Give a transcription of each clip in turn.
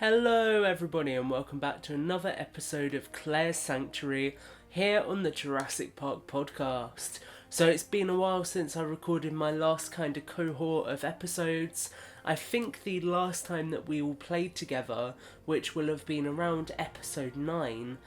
Hello everybody and welcome back to another episode of Claire's Sanctuary here on the Jurassic Park podcast. So it's been a while since I recorded my last kind of cohort of episodes. I think the last time that we all played together, which will have been around episode 9,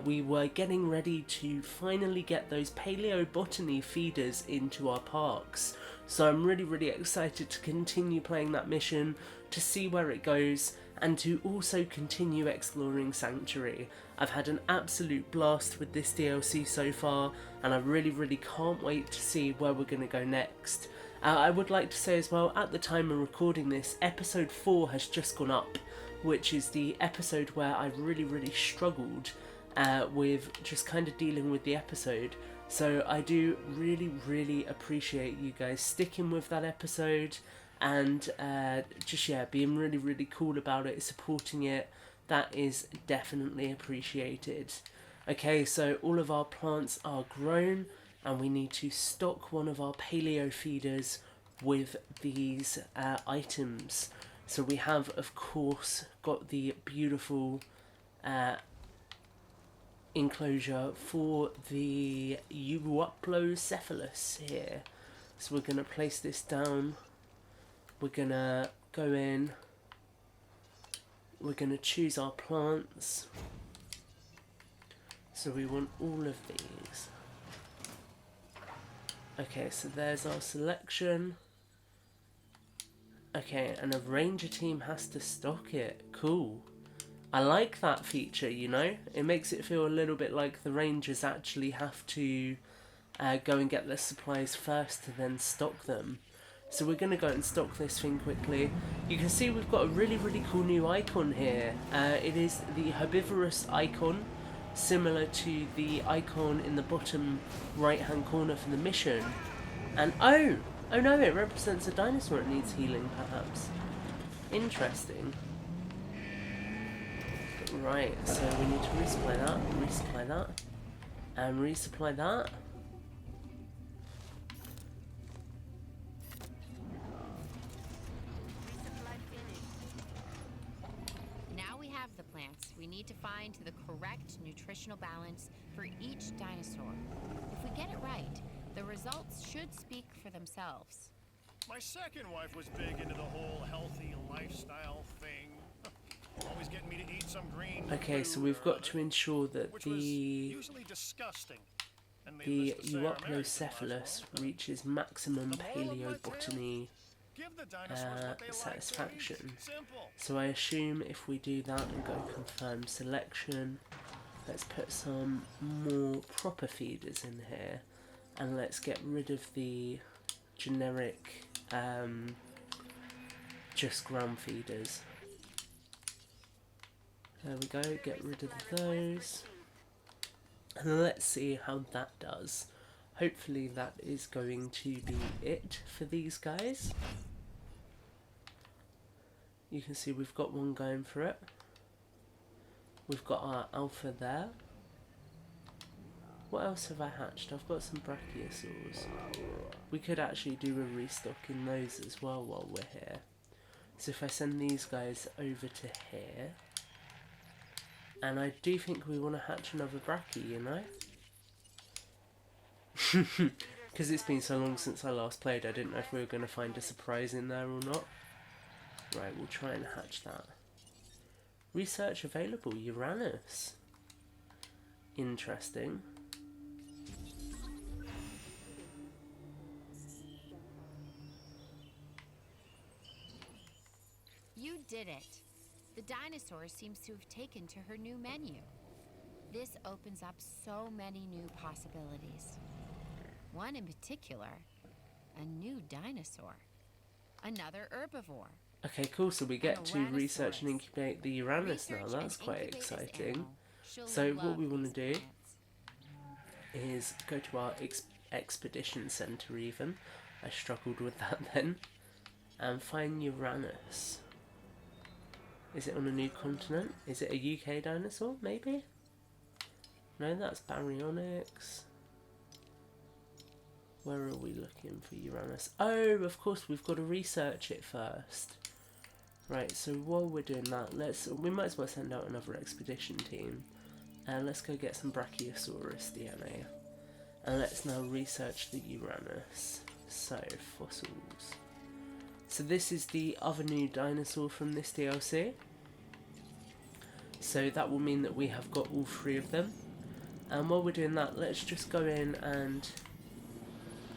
we were getting ready to finally get those paleobotany feeders into our parks. So I'm really excited to continue playing that mission, to see where it goes, and to also continue exploring Sanctuary. I've had an absolute blast with this DLC so far, and I really can't wait to see where we're going to go next. I would like to say as well, at the time of recording this, episode 4 has just gone up, which is the episode where I really struggled with just kind of dealing with the episode. So I do really appreciate you guys sticking with that episode and being really cool about it, supporting it. That is definitely appreciated. Okay, so all of our plants are grown and we need to stock one of our paleo feeders with these items. So we have, of course, got the beautiful enclosure for the Ouranosaurus here. So we're going to place this down. We're going to go in. We're going to choose our plants. So we want all of these. Okay, so there's our selection. Okay, and a ranger team has to stock it. Cool. I like that feature, you know? It makes it feel a little bit like the rangers actually have to go and get their supplies first and then stock them. So we're going to go and stock this thing quickly. You can see we've got a really cool new icon here. It is the herbivorous icon, similar to the icon in the bottom right hand corner for the mission. And oh no, it represents a dinosaur that needs healing perhaps. Interesting. Right, so we need to resupply that, and resupply that. We need to find the correct nutritional balance for each dinosaur. If we get it right, the results should speak for themselves. My second wife was big into the whole healthy lifestyle thing. Always getting me to eat some green Okay, so we've got to ensure that the Ouranosaurus reaches maximum paleobotany satisfaction. So I assume if we do that and go confirm selection, let's put some more proper feeders in here, and let's get rid of the generic just ground feeders. There we go, get rid of those, and let's see how that does. Hopefully that is going to be it for these guys. You can see we've got one going for it. We've got our alpha there. What else have I hatched? I've got some brachiosaurs. We could actually do a restock in those as well while we're here. So if I send these guys over to here, and I do think we want to hatch another brachie, you know? Because it's been so long since I last played, I didn't know if we were going to find a surprise in there or not. Right, we'll try and hatch that. Research available, Uranus. Interesting. You did it. The dinosaur seems to have taken to her new menu. This opens up so many new possibilities. One in particular, a new dinosaur. Another herbivore. Okay, cool, so we get to research and incubate the Uranus now. That's quite exciting. So what we want to do is go to our expedition centre even. I struggled with that then. And find Uranus. Is it on a new continent? Is it a UK dinosaur, maybe? No, that's baryonyx. Where are we looking for Uranus? Oh, of course, we've got to research it first. Right, so while we're doing that, we might as well send out another expedition team. And let's go get some Brachiosaurus DNA. And let's now research the Uranus. So, fossils. So this is the other new dinosaur from this DLC. So that will mean that we have got all 3 of them. And while we're doing that, let's just go in and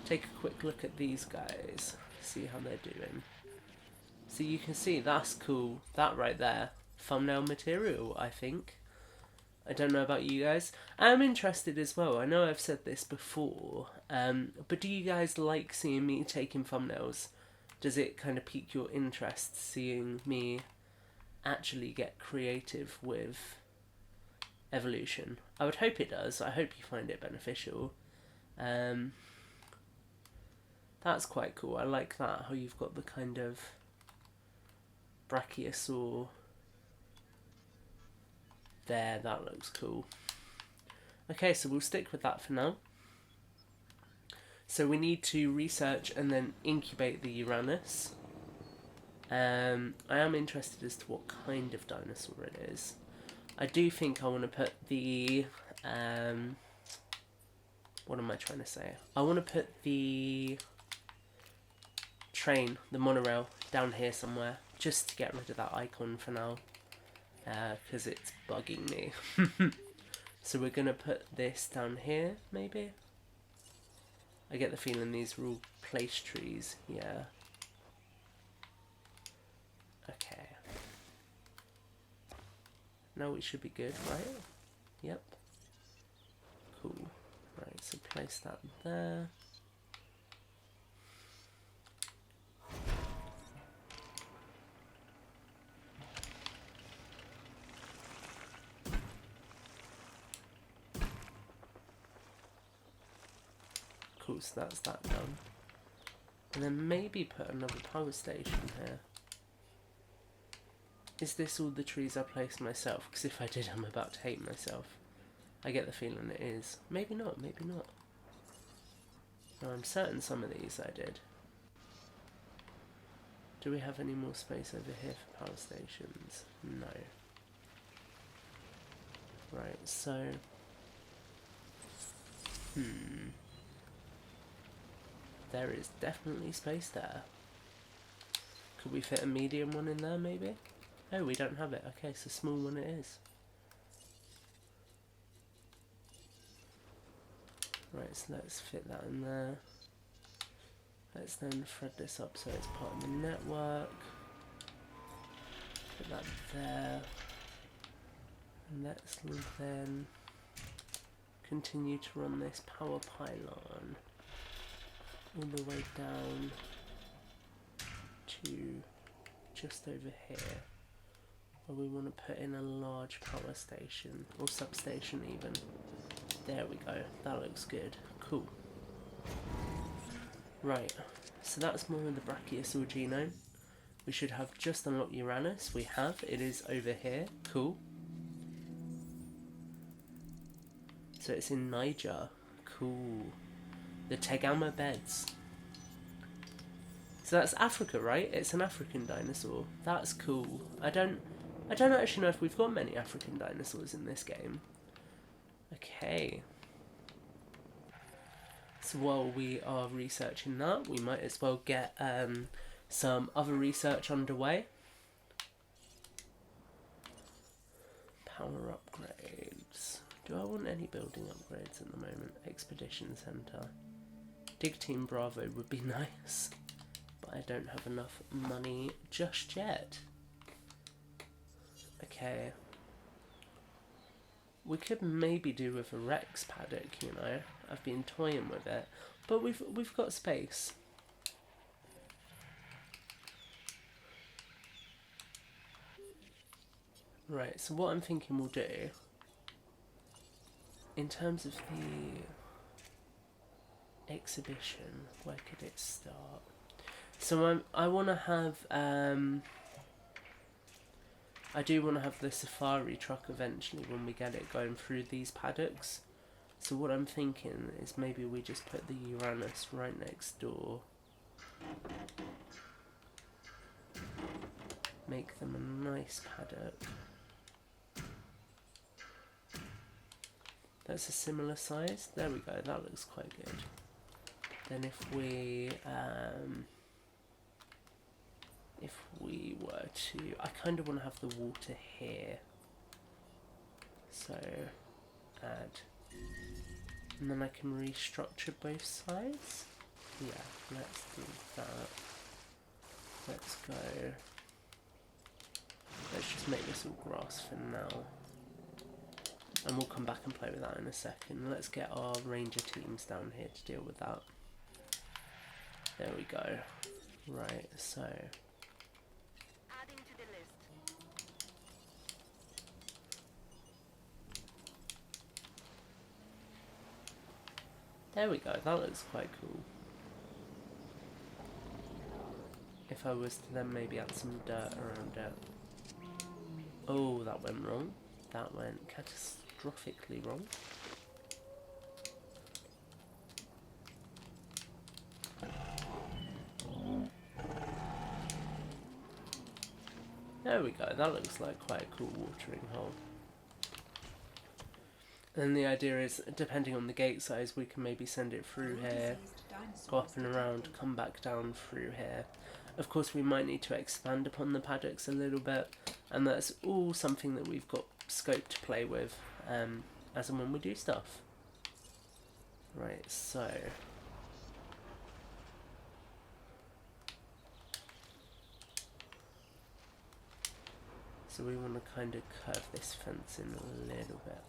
take a quick look at these guys. See how they're doing. So you can see, that's cool. That right there, thumbnail material, I think. I don't know about you guys. I'm interested as well. I know I've said this before, but do you guys like seeing me taking thumbnails? Does it kind of pique your interest seeing me actually get creative with evolution? I would hope it does. I hope you find it beneficial. That's quite cool. I like that, how you've got the kind of brachiosaur there. That looks cool. Okay, so we'll stick with that for now. So we need to research and then incubate the Uranus. I am interested as to what kind of dinosaur it is. I do think I want to put the what am I trying to say? I want to put the train, the monorail, down here somewhere, just to get rid of that icon for now, because it's bugging me. So we're going to put this down here, maybe? I get the feeling these are all place trees, yeah. Okay. Now we should be good, right? Yep. Cool. Right, so place that there. Cool, so that's that done. And then maybe put another power station here. Is this all the trees I placed myself? Because if I did, I'm about to hate myself. I get the feeling it is. Maybe not, maybe not. No, I'm certain some of these I did. Do we have any more space over here for power stations? No. Right, so... There is definitely space there. Could we fit a medium one in there, maybe? Oh, we don't have it. Okay, so small one it is. Right, so let's fit that in there. Let's then thread this up so it's part of the network. Put that there. And let's then continue to run this power pylon all the way down to just over here, where we want to put in a large power station, or substation even. There we go, that looks good. Cool. Right, so that's more of the brachiosaur genome. We should have just unlocked Uranus. We have, it is over here. Cool. So it's in Niger. Cool. The Tegama beds. So that's Africa, right? It's an African dinosaur. That's cool. I don't actually know if we've got many African dinosaurs in this game. Okay. So while we are researching that, we might as well get some other research underway. Power upgrades. Do I want any building upgrades at the moment? Expedition Centre. Dig Team Bravo would be nice, but I don't have enough money just yet. Okay. We could maybe do with a Rex paddock, you know. I've been toying with it, but we've got space. Right, so what I'm thinking we'll do, in terms of the exhibition, where could it start? So I want to have, I do want to have the safari truck eventually when we get it going through these paddocks. So what I'm thinking is maybe we just put the Uranus right next door. make them a nice paddock. That's a similar size. There we go, that looks quite good. Then if we were to, I kind of want to have the water here. So add, and then I can restructure both sides. Yeah, let's do that. Let's go. Let's just make this all grass for now. And we'll come back and play with that in a second. Let's get our ranger teams down here to deal with that. There we go. Right, so. Adding to the list. There we go, that looks quite cool. If I was to then maybe add some dirt around it. Oh, that went wrong. That went catastrophically wrong. There we go, that looks like quite a cool watering hole. And the idea is, depending on the gate size, we can maybe send it through here, go up and around, come back down through here. Of course, we might need to expand upon the paddocks a little bit, and that's all something that we've got scope to play with as and when we do stuff. Right, so we want to kind of curve this fence in a little bit.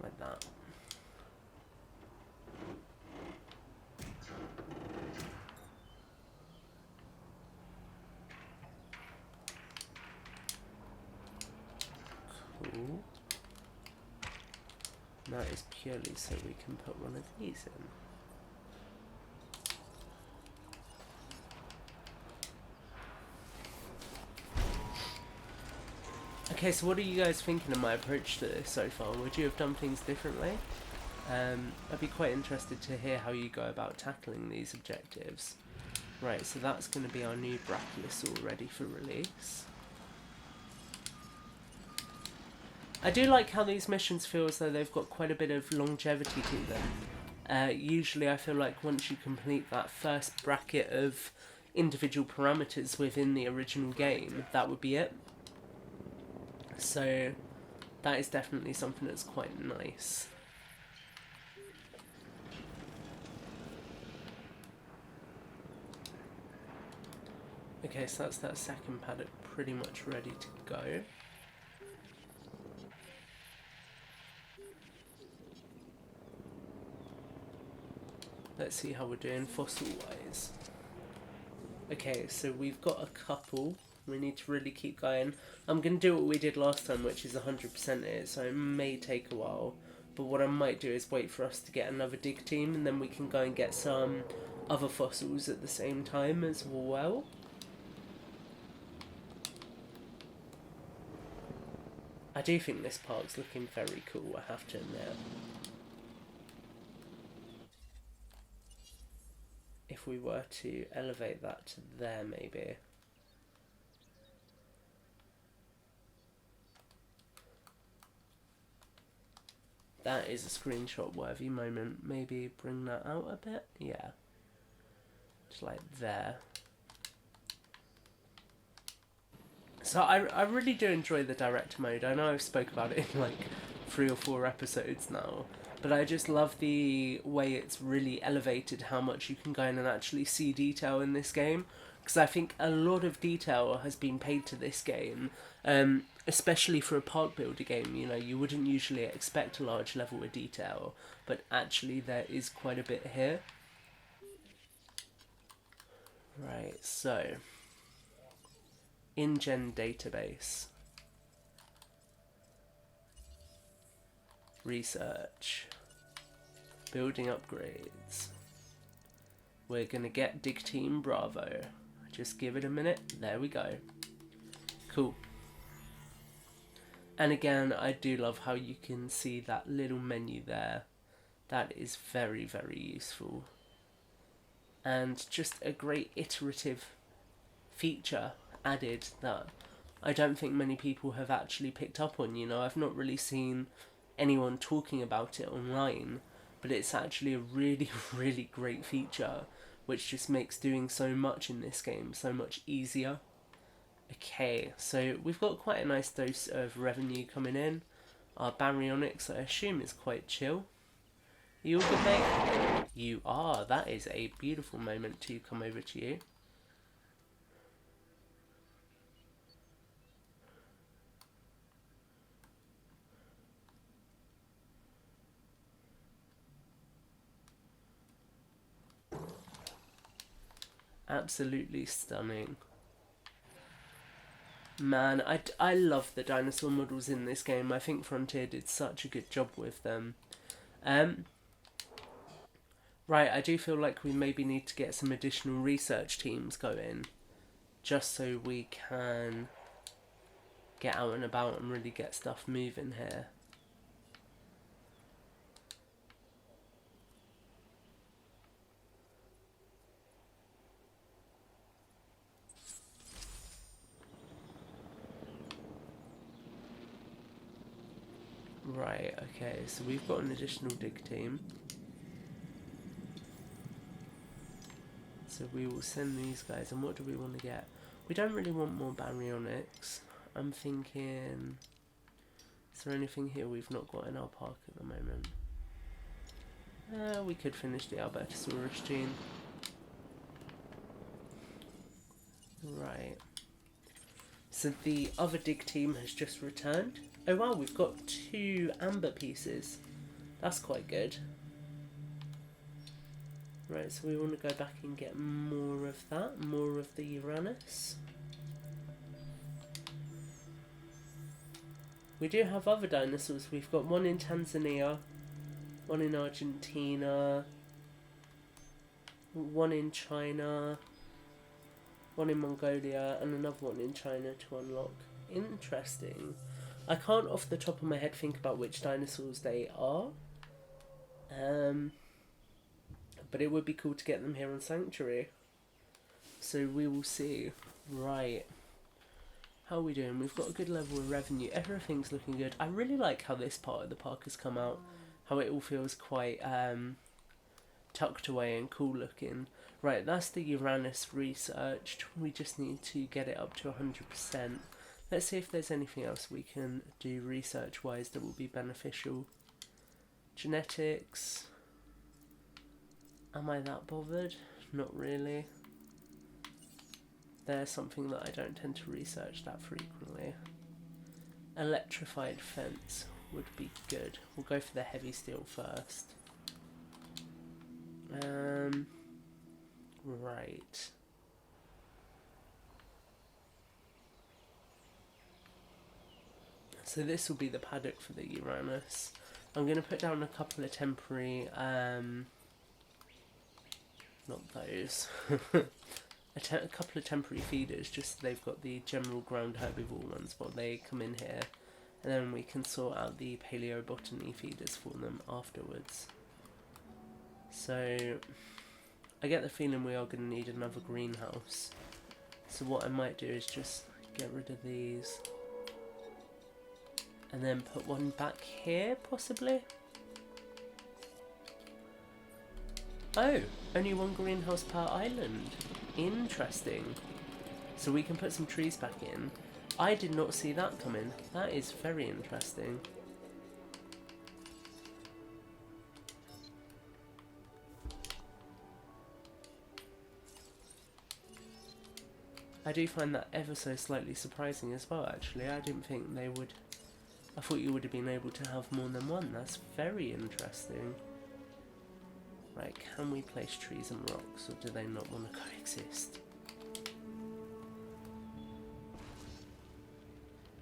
Like that. Cool. That is purely so we can put one of these in. Okay, so what are you guys thinking of my approach to this so far? Would you have done things differently? I'd be quite interested to hear how you go about tackling these objectives. Right, so that's going to be our new Brachiosaur ready for release. I do like how these missions feel as though they've got quite a bit of longevity to them. Usually I feel like once you complete that first bracket of individual parameters within the original game, that would be it. So that is definitely something that's quite nice. Okay, so that's that second paddock pretty much ready to go. Let's see how we're doing fossil-wise. Okay, so we've got a couple. We need to really keep going. I'm going to do what we did last time, which is 100% it, so it may take a while. But what I might do is wait for us to get another dig team, and then we can go and get some other fossils at the same time as well. I do think this park's looking very cool, I have to admit. If we were to elevate that to there, maybe. That is a screenshot worthy moment. Maybe bring that out a bit. Yeah. Just like there. So I really do enjoy the director mode. I know I've spoke about it in like 3 or 4 episodes now. But I just love the way it's really elevated how much you can go in and actually see detail in this game. Because I think a lot of detail has been paid to this game. Especially for a park builder game, you know, you wouldn't usually expect a large level of detail, but actually there is quite a bit here. Right, so InGen database, research, building upgrades. We're gonna get Dig Team Bravo. Just give it a minute. There we go. Cool. And again, I do love how you can see that little menu there. That is very, very useful. and just a great iterative feature added that I don't think many people have actually picked up on. You know, I've not really seen anyone talking about it online, but it's actually a really, really great feature, which just makes doing so much in this game so much easier. Okay, so we've got quite a nice dose of revenue coming in. Our baryonyx, I assume, is quite chill. You all good, mate? You are. That is a beautiful moment to come over to you. Absolutely stunning. Man, I love the dinosaur models in this game. I think Frontier did such a good job with them. Right, I do feel like we maybe need to get some additional research teams going, just so we can get out and about and really get stuff moving here. Right, okay, so we've got an additional dig team. So we will send these guys, and what do we want to get? We don't really want more baryonyx. I'm thinking, is there anything here we've not got in our park at the moment? We could finish the Albertosaurus gene. Right. So the other dig team has just returned. Oh wow, we've got 2 amber pieces. That's quite good. Right, so we want to go back and get more of that, more of the Uranus. We do have other dinosaurs. We've got one in Tanzania, one in Argentina, one in China, one in Mongolia, and another one in China to unlock. Interesting. I can't off the top of my head think about which dinosaurs they are. But it would be cool to get them here on Sanctuary. So we will see. Right. How are we doing? We've got a good level of revenue. Everything's looking good. I really like how this part of the park has come out. How it all feels quite tucked away and cool looking. Right, that's the Uranus researched. We just need to get it up to 100%. Let's see if there's anything else we can do research-wise that will be beneficial. Genetics. Am I that bothered? Not really. There's something that I don't tend to research that frequently. Electrified fence would be good. We'll go for the heavy steel first. Right. So this will be the paddock for the Uranus. I'm going to put down a couple of temporary, not those, a couple of temporary feeders, just so they've got the general ground herbivore ones while they come in here, and then we can sort out the paleobotany feeders for them afterwards. So I get the feeling we are going to need another greenhouse, so what I might do is just get rid of these and then put one back here, possibly. Oh, only one greenhouse per island. Interesting. So we can put some trees back in. I did not see that coming. That is very interesting. I do find that ever so slightly surprising as well, actually. I didn't think they would... I thought you would have been able to have more than one. That's very interesting. Right, can we place trees and rocks, or do they not want to coexist?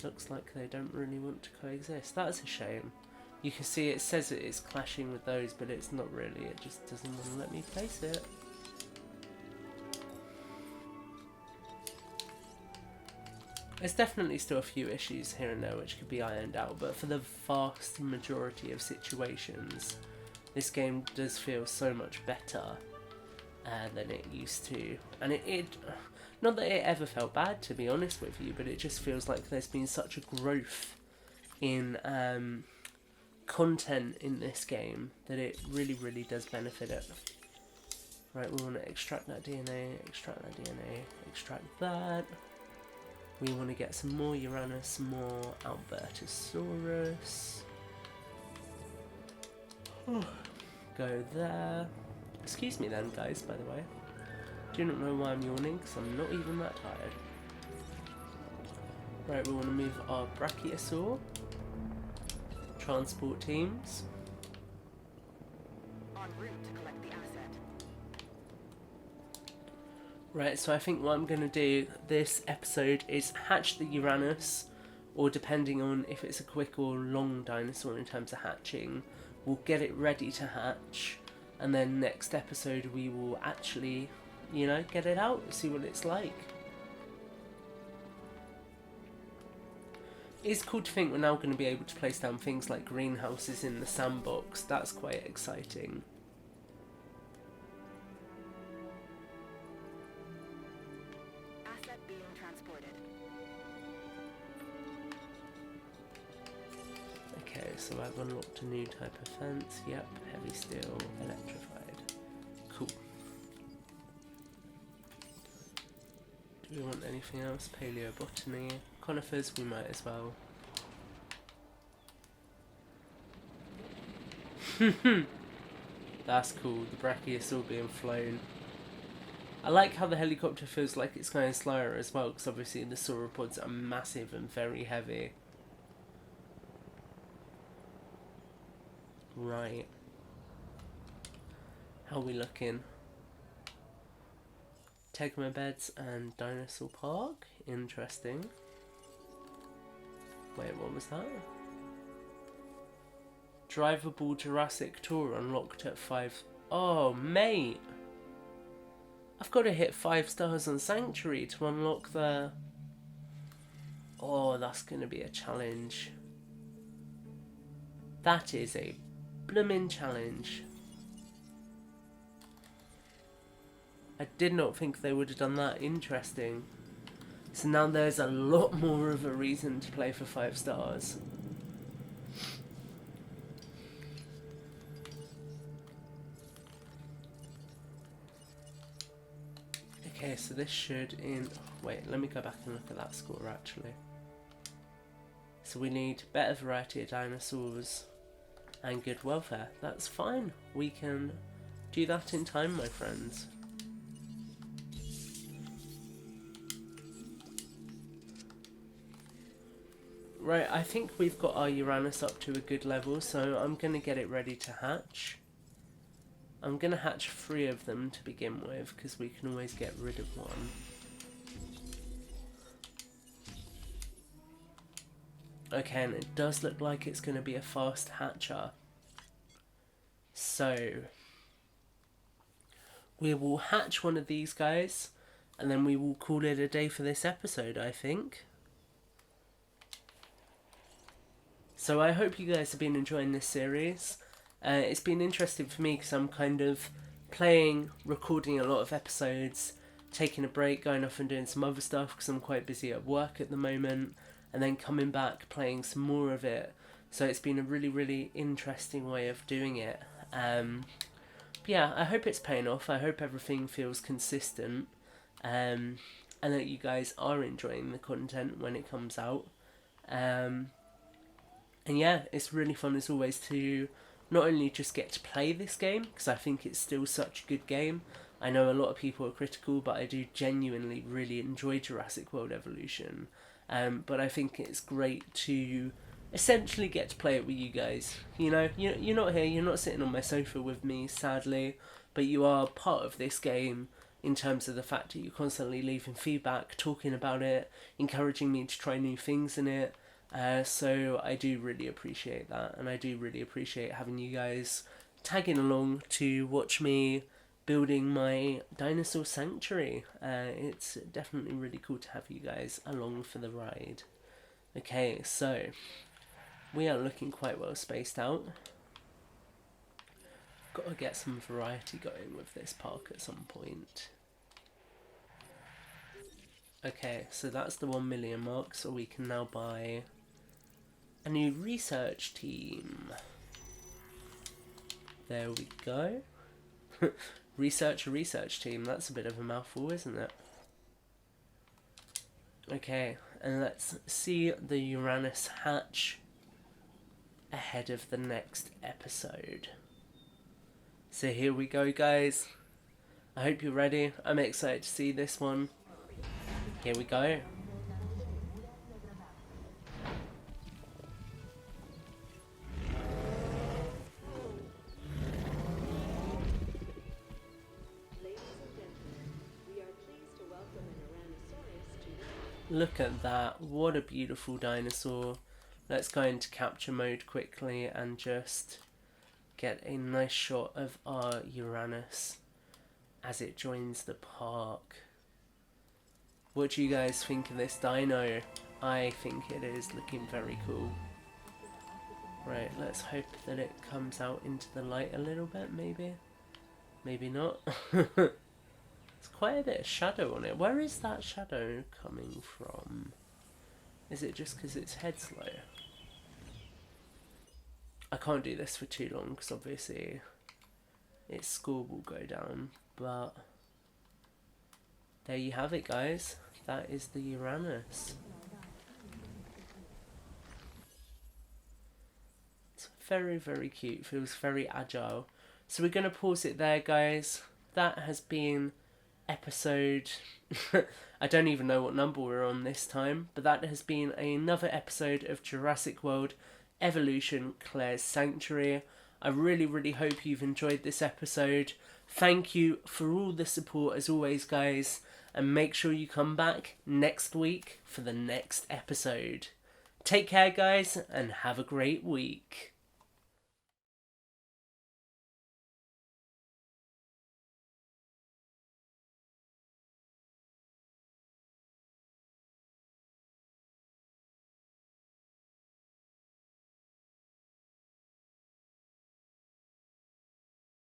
Looks like they don't really want to coexist. That's a shame. You can see it says it is clashing with those, but it's not really. It just doesn't want to let me place it. There's definitely still a few issues here and there which could be ironed out, but for the vast majority of situations, this game does feel so much better. than it used to. And it not that it ever felt bad, to be honest with you, but it just feels like there's been such a growth in content in this game that it really, really does benefit it. Right, we want to extract that DNA, extract that. We want to get some more Uranus, some more Albertosaurus. Go there. Excuse me then, guys, by the way. Do not know why I'm yawning, because I'm not even that tired. Right, we want to move our Brachiosaur. Transport teams. En route to collect the asset. Right, so I think what I'm going to do this episode is hatch the Uranus, or depending on if it's a quick or long dinosaur in terms of hatching, we'll get it ready to hatch, and then next episode we will actually, you know, get it out, see what it's like. It's cool to think we're now going to be able to place down things like greenhouses in the sandbox. That's quite exciting. Asset being transported. Okay, so I've unlocked a new type of fence. Yep, heavy steel, electrified. Cool. Do we want anything else? Paleobotany. Conifers, we might as well. That's cool, the Brachiosaur being flown. I like how the helicopter feels like it's going slower as well, because obviously the sauropods are massive and very heavy. Right. How are we looking? Tegma beds and dinosaur park. Interesting. Wait, what was that? Drivable Jurassic Tour unlocked at 5. Oh, mate! I've got to hit 5 stars on Sanctuary to unlock the... Oh, that's going to be a challenge. That is a bloomin' challenge. I did not think they would have done that. Interesting. So now there's a lot more of a reason to play for 5 stars. Okay, so this should wait, let me go back and look at that score actually. So we need better variety of dinosaurs and good welfare. That's fine. We can do that in time, my friends. Right, I think we've got our Uranus up to a good level, so I'm going to get it ready to hatch. I'm going to hatch 3 of them to begin with, because we can always get rid of one. Okay, and it does look like it's going to be a fast hatcher. So, we will hatch one of these guys, and then we will call it a day for this episode, I think. So I hope you guys have been enjoying this series. It's been interesting for me because I'm kind of recording a lot of episodes, taking a break, going off and doing some other stuff because I'm quite busy at work at the moment, and then coming back playing some more of it. So it's been a really, really interesting way of doing it. But yeah, I hope it's paying off. I hope everything feels consistent, and that you guys are enjoying the content when it comes out. And yeah, it's really fun as always to not only just get to play this game, because I think it's still such a good game. I know a lot of people are critical, but I do genuinely really enjoy Jurassic World Evolution. But I think it's great to essentially get to play it with you guys. You know, you're not here, you're not sitting on my sofa with me, sadly, but you are part of this game in terms of the fact that you're constantly leaving feedback, talking about it, encouraging me to try new things in it. So I do really appreciate that, and I do really appreciate having you guys tagging along to watch me building my dinosaur sanctuary. It's definitely really cool to have you guys along for the ride. Okay, so we are looking quite well spaced out. Got to get some variety going with this park at some point. Okay, so that's the 1 million mark, so we can now buy a new research team. There we go. Research team, that's a bit of a mouthful, isn't it? Okay, and let's see the Uranus hatch ahead of the next episode. So here we go, guys. I hope you're ready. I'm excited to see this one. Here we go. Look at that. What a beautiful dinosaur. Let's go into capture mode quickly and just get a nice shot of our Uranus as it joins the park. What do you guys think of this dino? I think it is looking very cool. Right, let's hope that it comes out into the light a little bit, maybe. Maybe not. It's quite a bit of shadow on it. Where is that shadow coming from? Is it just because its head's low? I can't do this for too long because obviously its score will go down, but there you have it, guys. That is the Uranus. It's very, very cute. Feels very agile. So we're going to pause it there, guys. That has been episode... I don't even know what number we're on this time, but that has been another episode of Jurassic World Evolution, Claire's Sanctuary. I really, really hope you've enjoyed this episode. Thank you for all the support as always, guys, and make sure you come back next week for the next episode. Take care, guys, and have a great week.